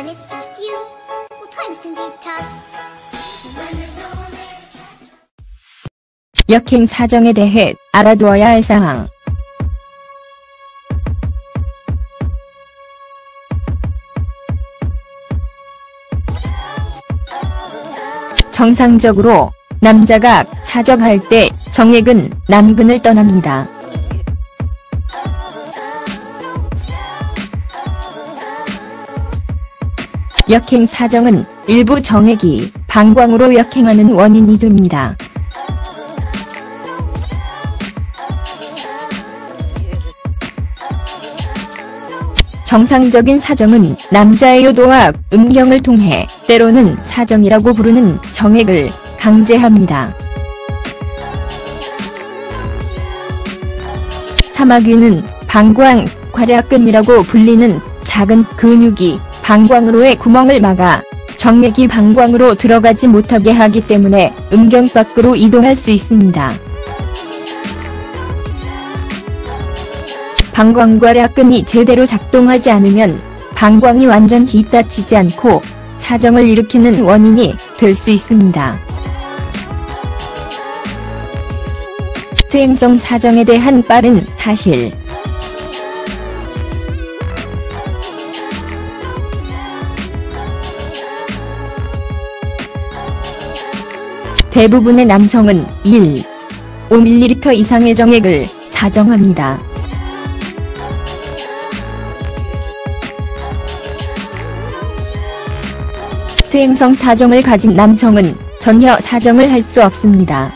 and it's just you, well, times can be tough. When there's no one there. 역행 사정에 대해 알아두어야 할 사항. 정상적으로 남자가 사정할 때 정액은 남근을 떠납니다. 역행 사정은 일부 정액이 방광으로 역행하는 원인이 됩니다. 정상적인 사정은 남자의 요도와 음경을 통해 때로는 사정이라고 부르는 정액을 강제합니다. 사마귀는 방광, 괄약근이라고 불리는 작은 근육이 방광으로의 구멍을 막아 정액이 방광으로 들어가지 못하게 하기 때문에 음경 밖으로 이동할 수 있습니다. 방광괄약근이 제대로 작동하지 않으면 방광이 완전히 닫히지 않고 사정을 일으키는 원인이 될 수 있습니다. 퇴행성 사정에 대한 빠른 사실. 대부분의 남성은 1.5ml 이상의 정액을 사정합니다. 퇴행성 사정을 가진 남성은 전혀 사정을 할 수 없습니다.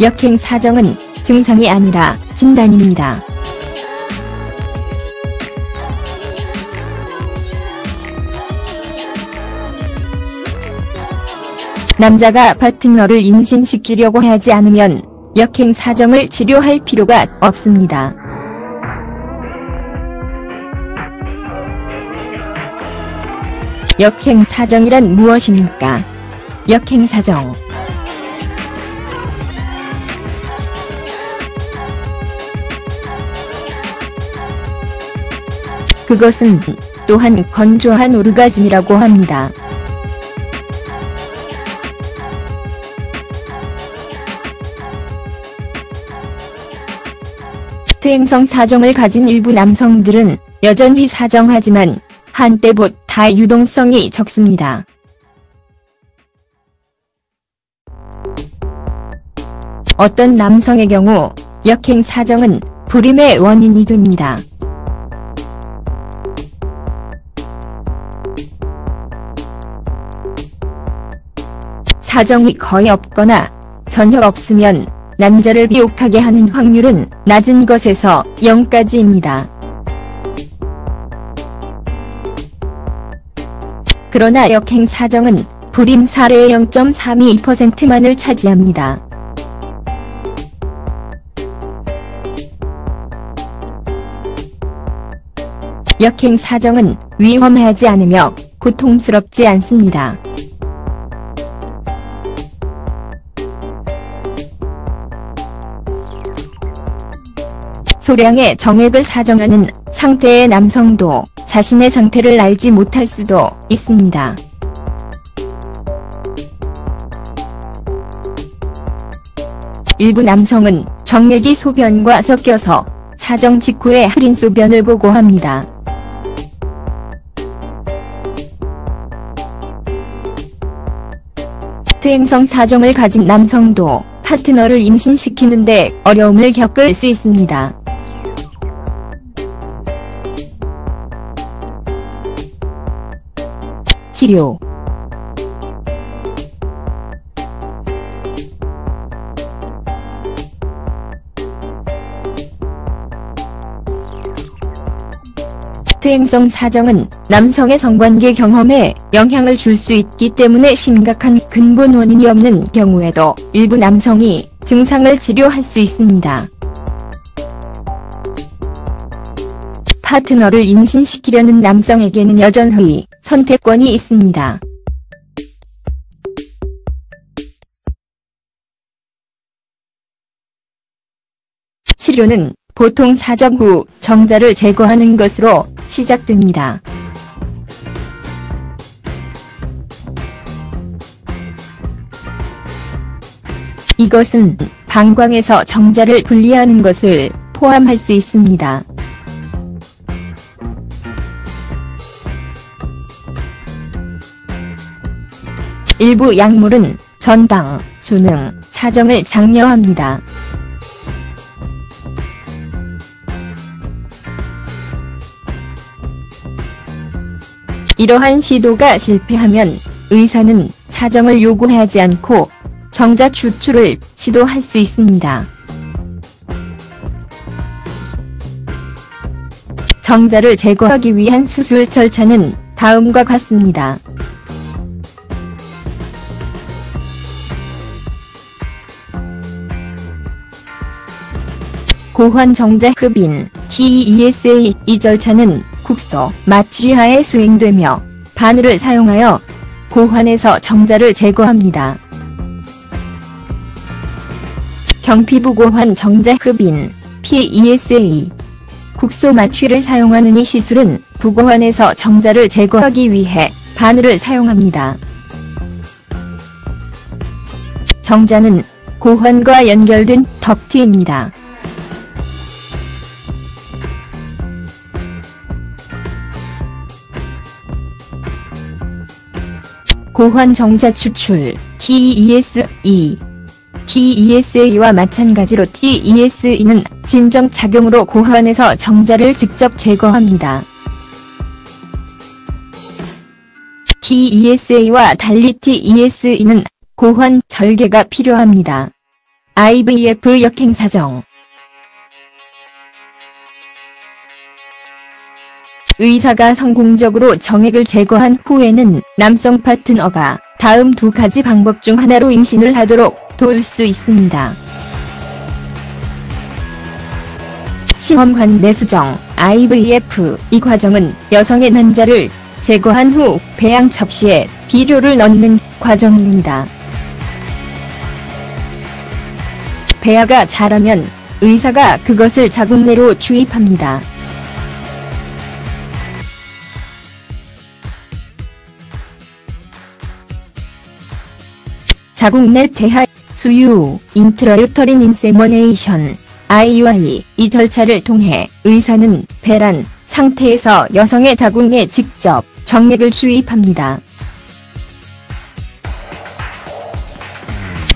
역행 사정은 증상이 아니라 진단입니다. 남자가 파트너를 임신시키려고 하지 않으면 역행 사정을 치료할 필요가 없습니다. 역행 사정이란 무엇입니까? 역행 사정. 그것은 또한 건조한 오르가즘이라고 합니다. 퇴행성 사정을 가진 일부 남성들은 여전히 사정하지만 한때보다 유동성이 적습니다. 어떤 남성의 경우 역행 사정은 불임의 원인이 됩니다. 사정이 거의 없거나 전혀 없으면 남자를 비옥하게 하는 확률은 낮은 것에서 0까지입니다. 그러나 역행 사정은 불임 사례의 0.32%만을 차지합니다. 역행 사정은 위험하지 않으며 고통스럽지 않습니다. 소량의 정액을 사정하는 상태의 남성도 자신의 상태를 알지 못할 수도 있습니다. 일부 남성은 정액이 소변과 섞여서 사정 직후에 흐린 소변을 보고합니다. 퇴행성 사정을 가진 남성도 파트너를 임신시키는데 어려움을 겪을 수 있습니다. 치료. 퇴행성 사정은 남성의 성관계 경험에 영향을 줄 수 있기 때문에 심각한 근본 원인이 없는 경우에도 일부 남성이 증상을 치료할 수 있습니다. 파트너를 임신시키려는 남성에게는 여전히 선택권이 있습니다. 치료는 보통 사정 후 정자를 제거하는 것으로 시작됩니다. 이것은 방광에서 정자를 분리하는 것을 포함할 수 있습니다. 일부 약물은 전방, 수능, 사정을 장려합니다. 이러한 시도가 실패하면 의사는 사정을 요구하지 않고 정자 추출을 시도할 수 있습니다. 정자를 제거하기 위한 수술 절차는 다음과 같습니다. 고환 정자 흡인 TESA 이 절차는 국소 마취하에 수행되며 바늘을 사용하여 고환에서 정자를 제거합니다. 경피부 고환 정자 흡인 PESA 국소 마취를 사용하는 이 시술은 부고환에서 정자를 제거하기 위해 바늘을 사용합니다. 정자는 고환과 연결된 덕트입니다. 고환 정자 추출 TESA와 마찬가지로 TESE는 진정작용으로 고환에서 정자를 직접 제거합니다. TESA와 달리 TESE는 고환 절개가 필요합니다. IVF 역행사정 의사가 성공적으로 정액을 제거한 후에는 남성 파트너가 다음 두 가지 방법 중 하나로 임신을 하도록 도울 수 있습니다. 시험관 내수정 IVF 이 과정은 여성의 난자를 제거한 후 배양 접시에 비료를 넣는 과정입니다. 배아가 자라면 의사가 그것을 자궁 내로 주입합니다. 자궁 내 태아, 수유, 인트라유터린 인세머네이션, IUI 이 절차를 통해 의사는 배란 상태에서 여성의 자궁에 직접 정액을 주입합니다.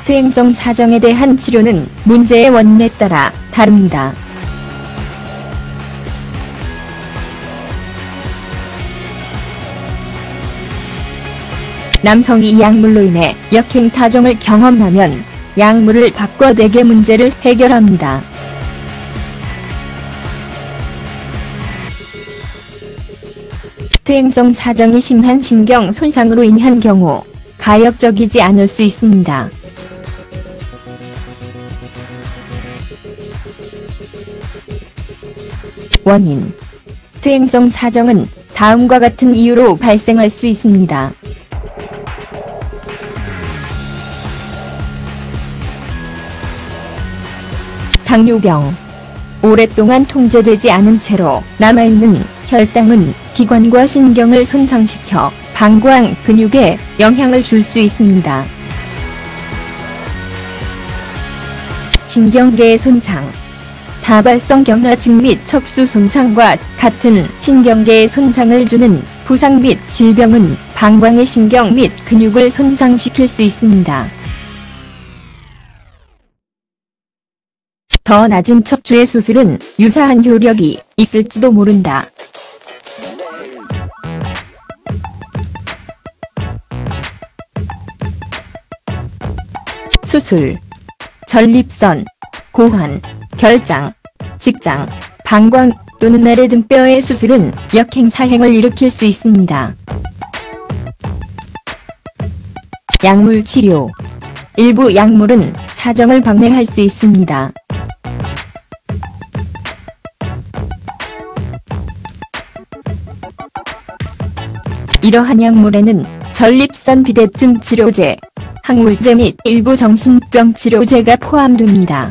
퇴행성 사정에 대한 치료는 문제의 원인에 따라 다릅니다. 남성이 이 약물로 인해 역행 사정을 경험하면 약물을 바꿔 대개 문제를 해결합니다. 퇴행성 사정이 심한 신경 손상으로 인한 경우 가역적이지 않을 수 있습니다. 원인 퇴행성 사정은 다음과 같은 이유로 발생할 수 있습니다. 당뇨병 오랫동안 통제되지 않은 채로 남아있는 혈당은 기관과 신경을 손상시켜 방광 근육에 영향을 줄 수 있습니다. 신경계의 손상 다발성 경화증 및 척수 손상과 같은 신경계의 손상을 주는 부상 및 질병은 방광의 신경 및 근육을 손상시킬 수 있습니다. 더 낮은 척추의 수술은 유사한 효력이 있을지도 모른다. 수술 전립선, 고환, 결장, 직장, 방광 또는 아래 등뼈의 수술은 역행 사행을 일으킬 수 있습니다. 약물 치료 일부 약물은 사정을 방해할 수 있습니다. 이러한 약물에는 전립선 비대증 치료제, 항우울제 및 일부 정신병 치료제가 포함됩니다.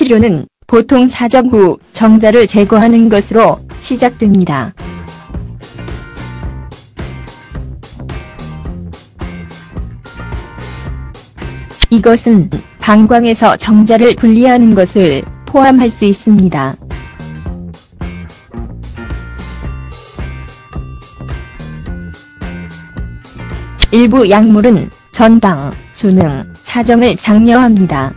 치료는 보통 사정 후 정자를 제거하는 것으로 시작됩니다. 이것은 방광에서 정자를 분리하는 것을 포함할 수 있습니다. 일부 약물은 전방, 수능, 사정을 장려합니다.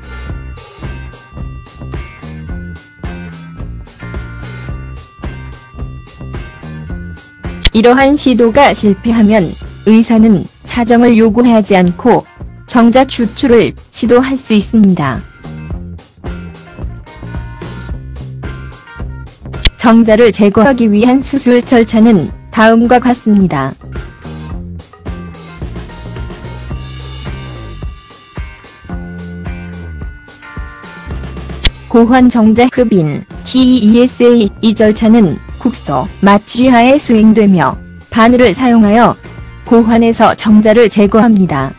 이러한 시도가 실패하면 의사는 사정을 요구하지 않고 정자 추출을 시도할 수 있습니다. 정자를 제거하기 위한 수술 절차는 다음과 같습니다. 고환 정자 흡인, TESA. 이 절차는 국소, 마취하에 수행되며 바늘을 사용하여 고환에서 정자를 제거합니다.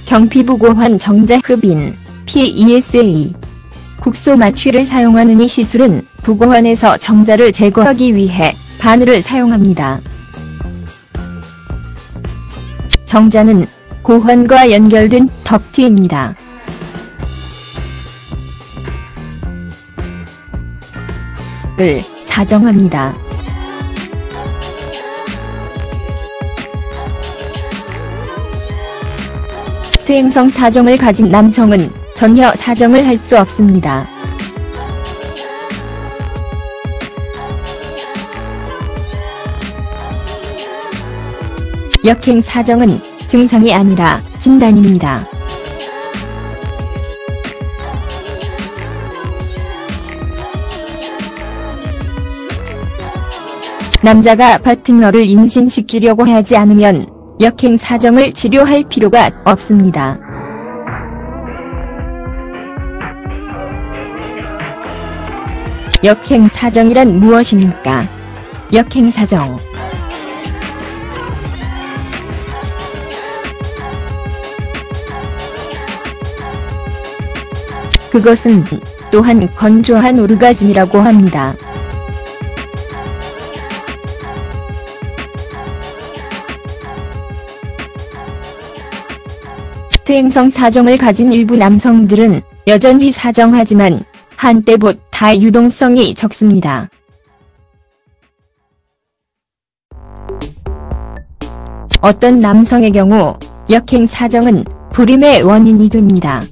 경피부 고환 정자 흡인, PESA. 국소 마취를 사용하는 이 시술은 부고환에서 정자를 제거하기 위해 바늘을 사용합니다. 정자는 고환과 연결된 덕트입니다. 을 사정합니다. 퇴행성 사정을 가진 남성은 전혀 사정을 할 수 없습니다. 역행 사정은 증상이 아니라 진단입니다. 남자가 파트너를 임신시키려고 하지 않으면 역행 사정을 치료할 필요가 없습니다. 역행 사정이란 무엇입니까? 역행 사정. 그것은 또한 건조한 오르가즘이라고 합니다. 퇴행성 사정을 가진 일부 남성들은 여전히 사정하지만 한때보다 유동성이 적습니다. 어떤 남성의 경우 역행 사정은 불임의 원인이 됩니다.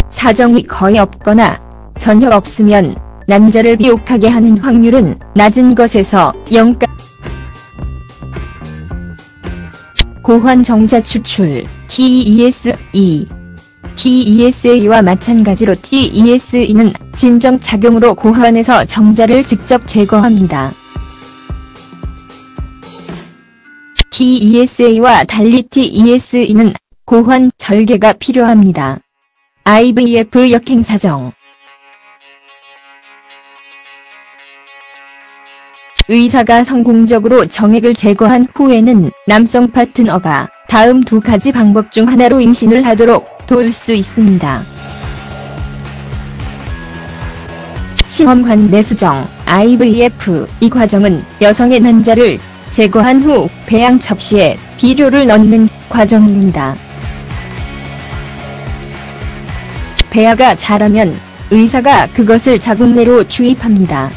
사정이 거의 없거나 전혀 없으면 남자를 비옥하게 하는 확률은 낮은 것에서 0까지. 고환 정자 추출, TESE. TESA와 마찬가지로 TESE는 진정작용으로 고환에서 정자를 직접 제거합니다. TESA와 달리 TESE는 고환 절개가 필요합니다. IVF 역행 사정. 의사가 성공적으로 정액을 제거한 후에는 남성 파트너가 다음 두 가지 방법 중 하나로 임신을 하도록 도울 수 있습니다. 시험관 내수정, IVF. 이 과정은 여성의 난자를 제거한 후 배양 접시에 비료를 넣는 과정입니다. 배아가 자라면 의사가 그것을 자궁 내로 주입합니다.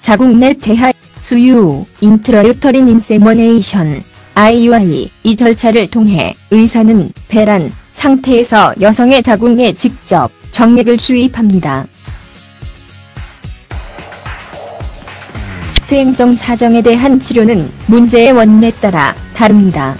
자궁 내 태아, 수유, 인트라유터린 인세머네이션, IUI. 이 절차를 통해 의사는 배란 상태에서 여성의 자궁에 직접 정액을 주입합니다. 퇴행성 사정에 대한 치료는 문제의 원인에 따라 다릅니다.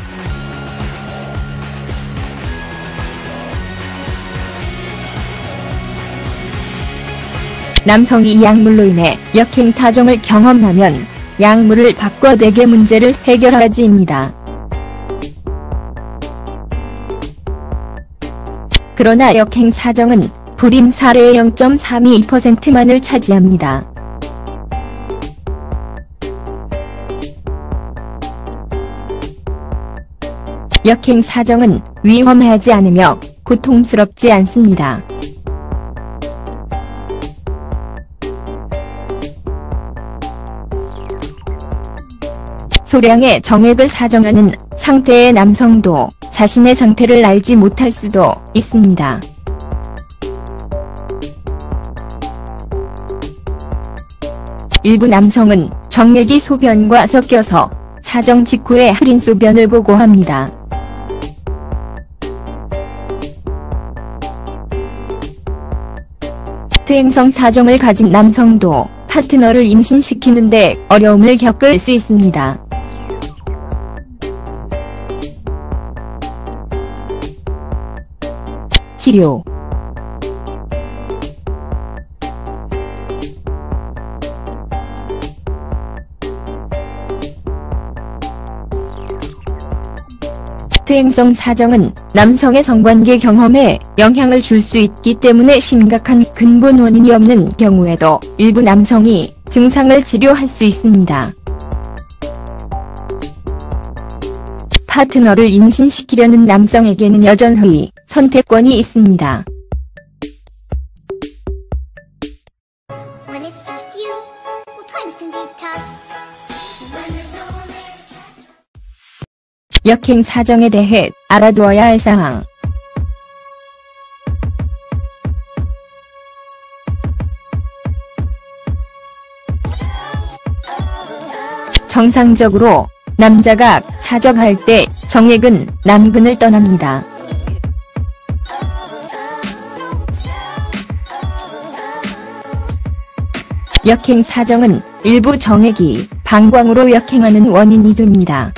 남성이 이 약물로 인해 역행 사정을 경험하면 약물을 바꿔 대개 문제를 해결하지입니다. 그러나 역행 사정은 불임 사례의 0.32%만을 차지합니다. 역행 사정은 위험하지 않으며 고통스럽지 않습니다. 소량의 정액을 사정하는 상태의 남성도 자신의 상태를 알지 못할 수도 있습니다. 일부 남성은 정액이 소변과 섞여서 사정 직후에 흐린 소변을 보고합니다. 퇴행성 사정을 가진 남성도 파트너를 임신시키는데 어려움을 겪을 수 있습니다. 치료. 퇴행성 사정은 남성의 성관계 경험에 영향을 줄 수 있기 때문에 심각한 근본 원인이 없는 경우에도 일부 남성이 증상을 치료할 수 있습니다. 파트너를 임신시키려는 남성에게는 여전히 선택권이 있습니다. When it's just you, well, times can be tough. When there's no one there. 역행 사정에 대해 알아두어야 할 사항. 정상적으로 남자가 사정할 때 정액은 남근을 떠납니다. 역행 사정은 일부 정액이 방광으로 역행하는 원인이 됩니다.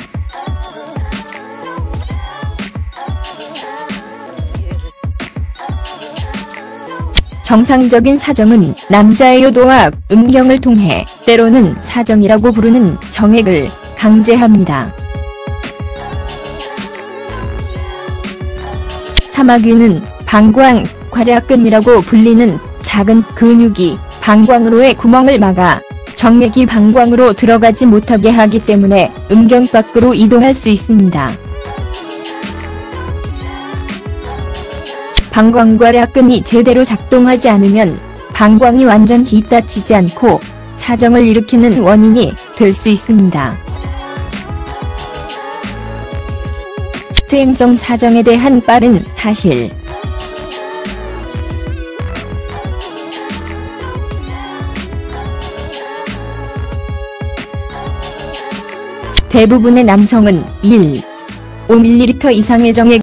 정상적인 사정은 남자의 요도와 음경을 통해 때로는 사정이라고 부르는 정액을 강제합니다. 사마귀는 방광, 괄약근이라고 불리는 작은 근육이 방광으로의 구멍을 막아 정액이 방광으로 들어가지 못하게 하기 때문에 음경 밖으로 이동할 수 있습니다. 방광괄약근이 제대로 작동하지 않으면 방광이 완전히 닫히지 않고 사정을 일으키는 원인이 될 수 있습니다. 퇴행성 사정에 대한 빠른 사실. 대부분의 남성은 1, 5ml 이상의 정액